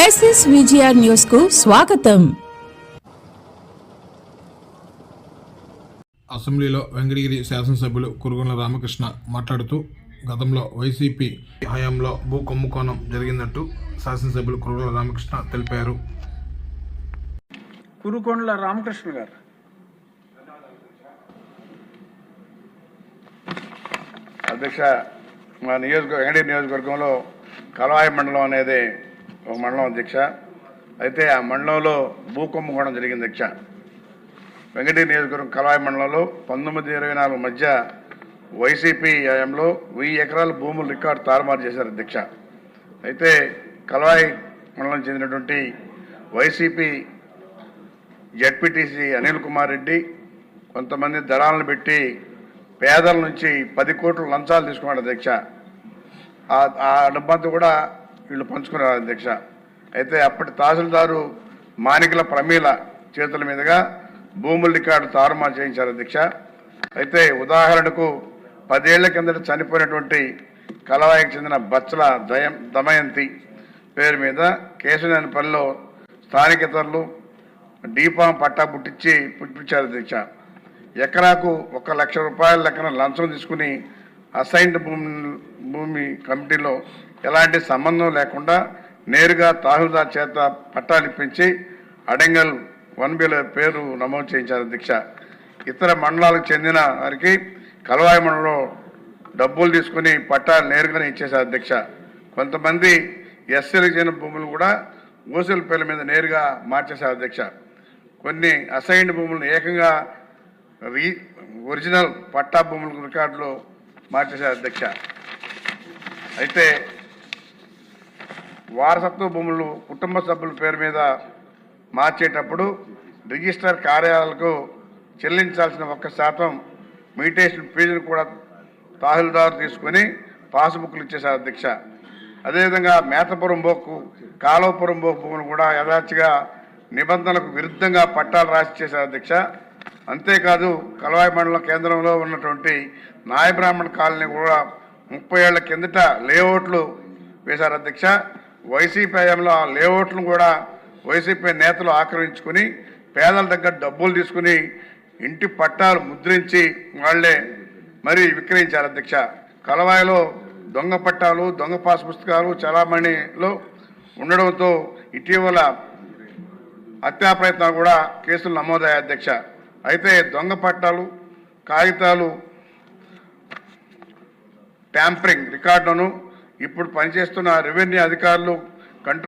Crisis VGR news కు స్వాగతం. అసెంబ్లీలో వెంకటగిరి శాసనసభ్యులు కురుగుల రామకృష్ణ మాట్లాడుతూ గతంలో వైసీపీ హయాంలో భూ కుంభకోణం జరిగిందంటూ శాసనసభ్యులు కురుగుల రామకృష్ణ తెలిపారు. కురుకొండల రామకృష్ణ గారు. అధ్యక్ష, మా వెంకటగిరి నియోజకవర్గంలో కలవాయి మండలం అనేది ఒక మండలం అధ్యక్ష. అయితే ఆ మండలంలో భూ కుంభకోణం జరిగింది అధ్యక్ష. వెంకటగిరి నియోజకవర్గం కలవాయి మండలంలో 1924 మధ్య వైసీపీ హయాంలో 1000 ఎకరాల భూములు రికార్డు తారుమారు చేశారు అధ్యక్ష. అయితే కలవాయి మండలం చెందినటువంటి వైసీపీ జడ్పీటీసీ అనిల్ కుమార్ రెడ్డి కొంతమంది దళాలను పెట్టి పేదల నుంచి 10 కోట్లు లంచాలు తీసుకున్నాడు అధ్యక్ష. ఆ డబ్బంతా కూడా వీళ్ళు పంచుకున్నారు అధ్యక్ష. అయితే అప్పటి తహసీల్దారు మానికల ప్రమీల చేతుల మీదుగా భూముల రికార్డు తారుమారు చేయించారు అధ్యక్ష. అయితే ఉదాహరణకు 10 ఏళ్ల కిందట చనిపోయినటువంటి కలవాయికి చెందిన బచ్చల దమయంతి పేరు మీద కేశవనేనిపల్లిలో స్థానికేతరులు డీపాం పట్టా పుట్టించారు అధ్యక్ష. ఎకరాకు 1 లక్ష రూపాయల లెక్కన లంచం తీసుకుని అసైన్డ్ భూమి కమిటీలో ఎలాంటి సంబంధం లేకుండా నేరుగా తహసీల్దార్ చేత పట్టాలు ఇప్పించి అడంగల్ 1Bలో పేరు నమోదు చేయించారు అధ్యక్ష. ఇతర మండలాలకు చెందిన వారికి కలవాయి మండలంలో డబ్బులు తీసుకుని పట్టాలు నేరుగానే ఇచ్చేశారు అధ్యక్ష. కొంతమంది ఎస్సీలకు చెందిన భూములు కూడా ఓసీల పేర్ల మీద నేరుగా మార్చేశారు అధ్యక్ష. కొన్ని అసైన్డ్ భూములను ఏకంగా ఒరిజినల్ పట్టా భూముల రికార్డులో మార్చేశారు అధ్యక్ష. అయితే వారసత్వ భూములు కుటుంబ సభ్యుల పేరు మీద మార్చేటప్పుడు రిజిస్టర్ కార్యాలయాలకు చెల్లించాల్సిన 1% మ్యూటేషన్ ఫీజును కూడా తహసీల్దారు తీసుకుని పాస్బుక్లు ఇచ్చేశారు అధ్యక్ష. అదేవిధంగా మేతపురం బోకు కాలువపురం బోకు భూములు కూడా యథాచిగా నిబంధనలకు విరుద్ధంగా పట్టాలు రాసి చేశారు అధ్యక్ష. అంతేకాదు కలవాయి మండలం కేంద్రంలో ఉన్నటువంటి నాయ బ్రాహ్మణ కాలనీ కూడా 30 ఏళ్ల కిందట లేఅవుట్లు వేశారు అధ్యక్ష. వైసీపీ హయాంలో ఆ లేఅవుట్లను కూడా వైసీపీ నేతలు ఆక్రమించుకుని పేదల దగ్గర డబ్బులు తీసుకుని ఇంటి పట్టాలు ముద్రించి వాళ్లే మరీ విక్రయించారు అధ్యక్ష. కలవాయిలో దొంగ పట్టాలు దొంగ పాస్ పుస్తకాలు చలామణిలో ఉండడంతో ఇటీవల హత్యా ప్రయత్నాలు కూడా కేసులు నమోదయ్యాయి అధ్యక్ష. అయితే దొంగ పట్టాలు కాగితాలు ట్యాంపరింగ్ రికార్డులను ఇప్పుడు పనిచేస్తున్న రెవెన్యూ అధికారులు